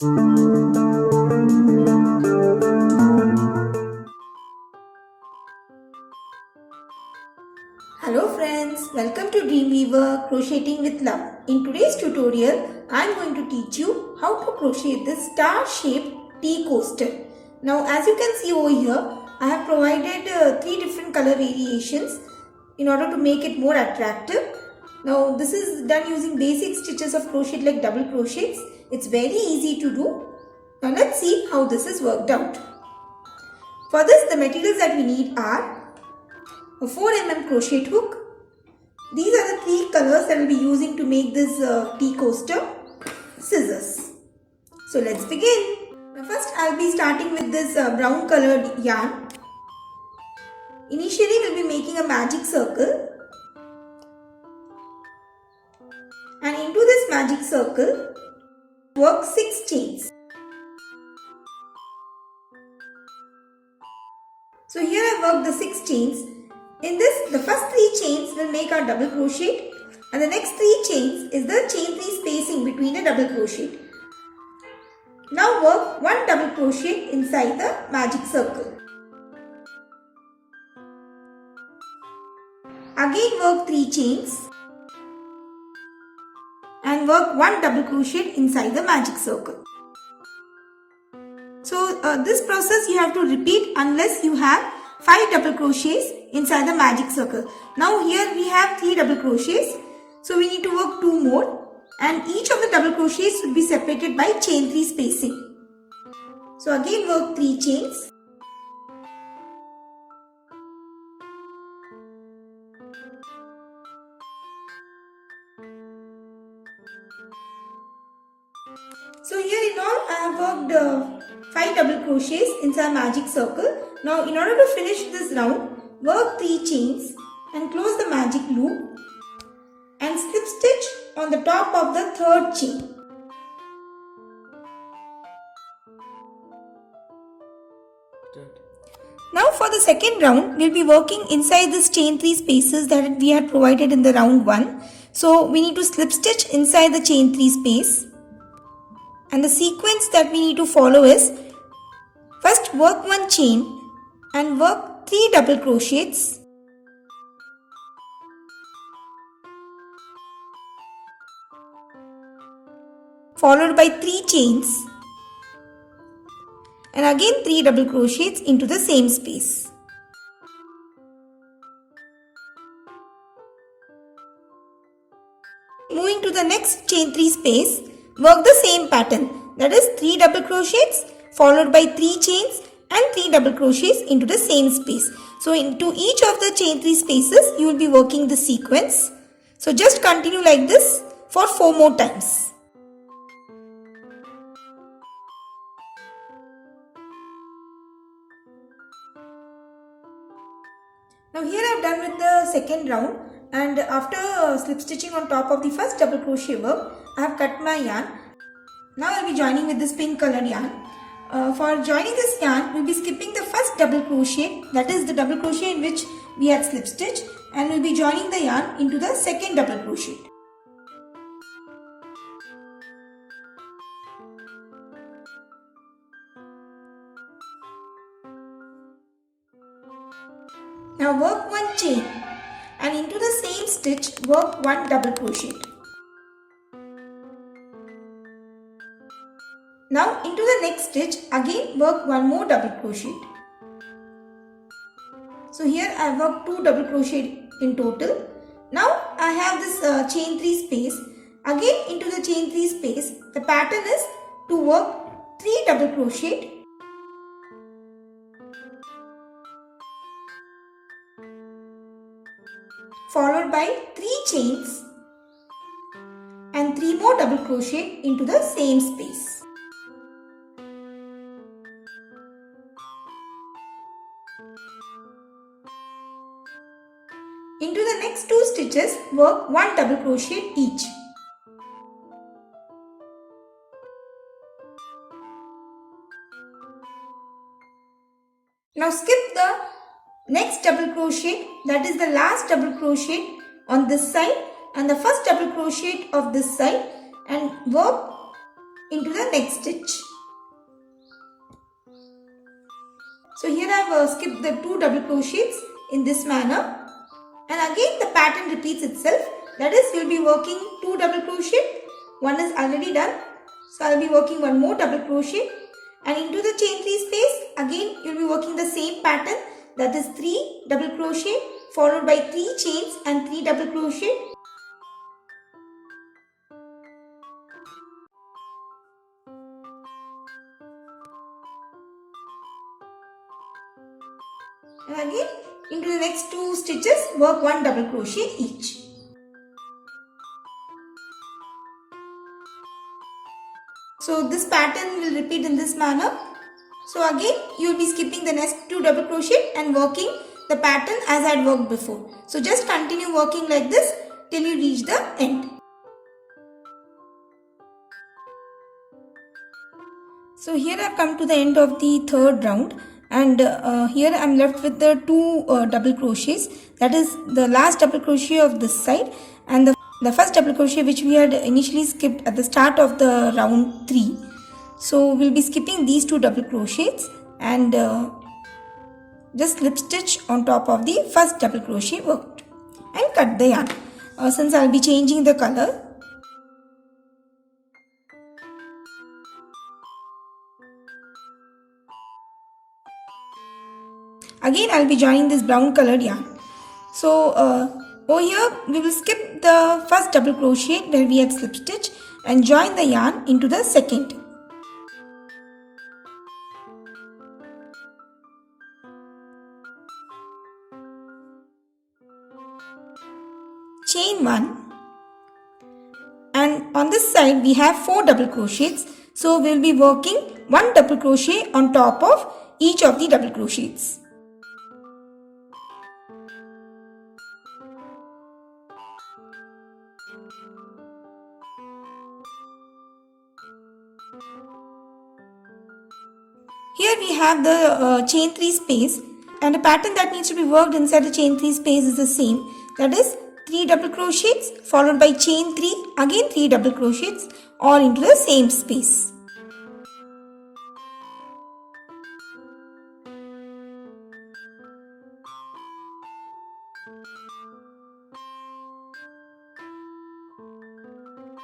Hello friends, welcome to Dreamweaver Crocheting with Love. In today's tutorial, I am going to teach you how to crochet this star-shaped tea coaster. Now as you can see over here, I have provided 3 different color variations in order to make it more attractive. Now this is done using basic stitches of crochet like double crochets. It's very easy to do. Now let's see how this is worked out. For this, the materials that we need are a 4mm crochet hook. These are the 3 colors that I will be using to make this tea coaster. Scissors. So let's begin. Now first I will be starting with this brown colored yarn. Initially we will be making a magic circle. And into this magic circle, work 6 chains. So here I worked the 6 chains. In this, the first 3 chains will make our double crochet, and the next 3 chains is the chain 3 spacing between the double crochet. Now work 1 double crochet inside the magic circle. Again work 3 chains and work 1 double crochet inside the magic circle. So this process you have to repeat unless you have 5 double crochets inside the magic circle. Now here we have 3 double crochets. So we need to work 2 more, and each of the double crochets will be separated by chain 3 spacing. So again work 3 chains. So here in all I have worked 5 double crochets inside magic circle. Now in order to finish this round, work 3 chains and close the magic loop and slip stitch on the top of the 3rd chain. Now for the second round, we will be working inside this chain 3 spaces that we had provided in the round 1. So we need to slip stitch inside the chain 3 space. And the sequence that we need to follow is, first work 1 chain and work 3 double crochets. Followed by 3 chains. And again 3 double crochets into the same space. Moving to the next chain 3 space, work the same pattern, that is 3 double crochets followed by 3 chains and 3 double crochets into the same space. So into each of the chain 3 spaces you will be working the sequence. So just continue like this for 4 more times. Now here I have done with the second round, and after slip stitching on top of the first double crochet work, I have cut my yarn. Now I will be joining with this pink colored yarn. For joining this yarn, we will be skipping the first double crochet, that is the double crochet in which we had slip stitch, and we will be joining the yarn into the second double crochet. Now work 1 chain and into the same stitch work 1 double crochet. Now into the next stitch again work 1 more double crochet. So here I have worked 2 double crochet in total. Now I have this chain 3 space. Again into the chain 3 space, the pattern is to work 3 double crochet. Followed by 3 chains and 3 more double crochet into the same space. Into the next 2 stitches, work 1 double crochet each. Now skip the next double crochet, that is the last double crochet on this side and the first double crochet of this side, and work into the next stitch. So here I have skipped the 2 double crochets in this manner, and again the pattern repeats itself. That is, you will be working 2 double crochet, one is already done, so I will be working one more double crochet, and into the chain 3 space again you will be working the same pattern, that is 3 double crochet followed by 3 chains and 3 double crochet. And again into the next 2 stitches work 1 double crochet each. So this pattern will repeat in this manner. So again you will be skipping the next 2 double crochet and working the pattern as I had worked before. So just continue working like this till you reach the end. So here I have come to the end of the third round, and here I am left with the 2 double crochets, that is the last double crochet of this side and the first double crochet which we had initially skipped at the start of the round 3. So we will be skipping these 2 double crochets and just slip stitch on top of the first double crochet worked and cut the yarn. Since I will be changing the color, again I will be joining this brown colored yarn. So over here we will skip the first double crochet where we had slip stitch and join the yarn into the second. Chain 1, and on this side we have 4 double crochets, so we will be working 1 double crochet on top of each of the double crochets. Here we have the chain 3 space, and the pattern that needs to be worked inside the chain 3 space is the same, that is 3 double crochets followed by chain 3, again 3 double crochets, all into the same space.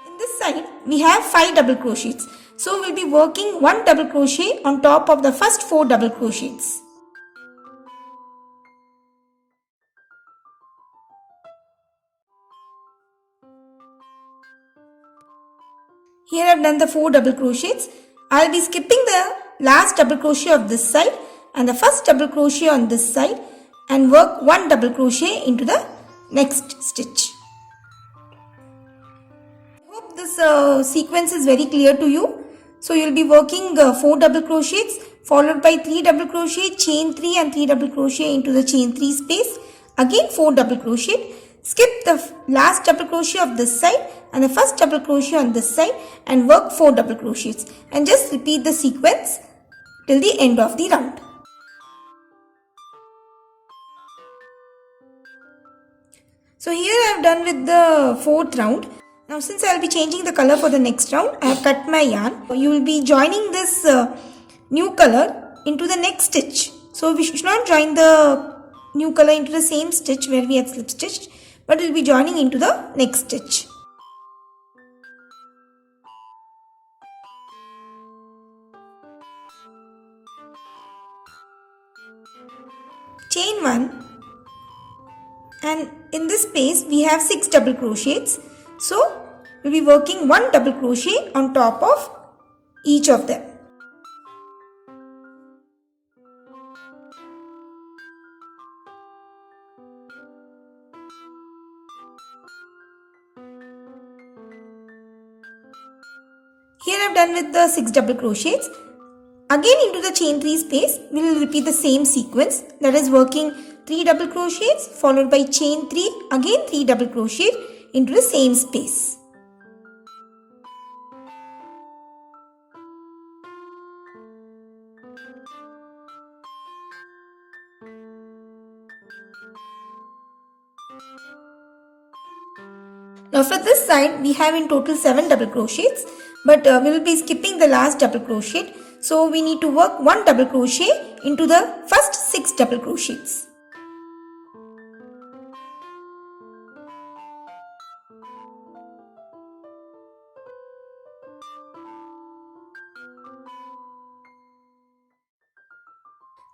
In this side we have 5 double crochets, so we will be working 1 double crochet on top of the first 4 double crochets. Here I have done the 4 double crochets. I will be skipping the last double crochet of this side and the first double crochet on this side and work 1 double crochet into the next stitch. I hope this sequence is very clear to you. So you will be working 4 double crochets followed by 3 double crochet, chain 3 and 3 double crochet into the chain 3 space, again 4 double crochet. Skip the last double crochet of this side and the first double crochet on this side and work 4 double crochets, and just repeat the sequence till the end of the round. So here I have done with the 4th round. Now since I will be changing the color for the next round, I have cut my yarn. You will be joining this new color into the next stitch. So we should not join the new color into the same stitch where we had slip stitched, but we will be joining into the next stitch. Chain 1, and in this space we have 6 double crochets, so we will be working 1 double crochet on top of each of them. Here I have done with the 6 double crochets. Again into the chain 3 space we will repeat the same sequence, that is working 3 double crochets followed by chain 3, again 3 double crochet into the same space. Now for this side we have in total 7 double crochets. but we will be skipping the last double crochet. So we need to work 1 double crochet into the first 6 double crochets.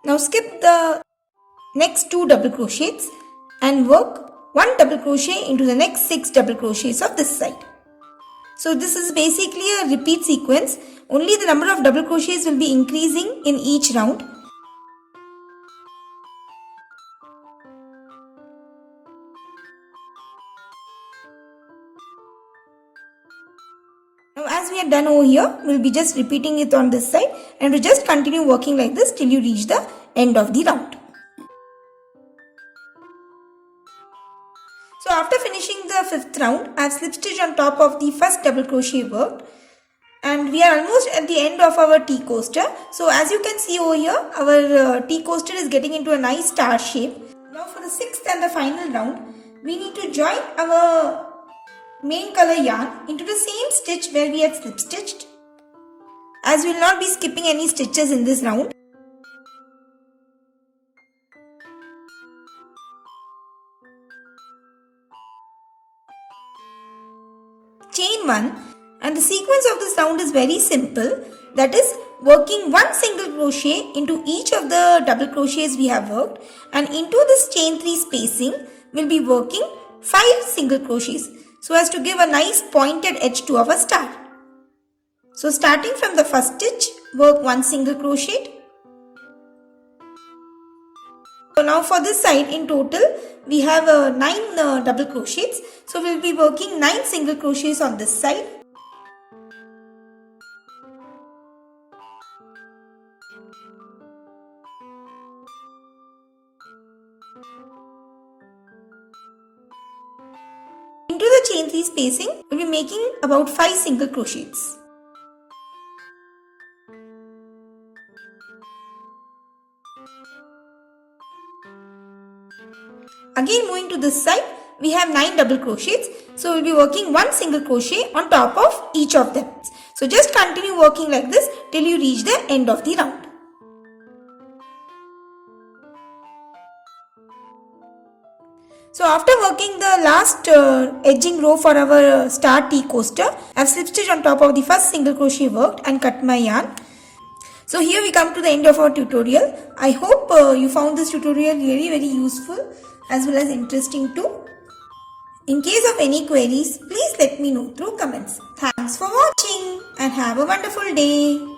Now skip the next 2 double crochets and work 1 double crochet into the next 6 double crochets of this side. So this is basically a repeat sequence. Only the number of double crochets will be increasing in each round. Now as we are done over here, we will be just repeating it on this side and to just continue working like this till you reach the end of the round. So after finishing the 5th round, I have slip stitched on top of the first double crochet worked, and we are almost at the end of our tea coaster. So as you can see over here, our tea coaster is getting into a nice star shape. Now for the 6th and the final round, we need to join our main color yarn into the same stitch where we had slip stitched, as we will not be skipping any stitches in this round. Chain 1, and the sequence of this round is very simple, that is working 1 single crochet into each of the double crochets we have worked, and into this chain 3 spacing we will be working 5 single crochets so as to give a nice pointed edge to our star. So starting from the first stitch, work 1 single crochet. So now for this side in total we have 9 double crochets. So we will be working 9 single crochets on this side. Into the chain 3 spacing we will be making about 5 single crochets. Again moving to this side, we have 9 double crochets. So we will be working 1 single crochet on top of each of them. So just continue working like this till you reach the end of the round. So after working the last edging row for our star tea coaster, I have slip stitched on top of the first single crochet worked and cut my yarn. So here we come to the end of our tutorial. I hope you found this tutorial very useful as well as interesting too. In case of any queries, please let me know through comments. Thanks for watching and have a wonderful day.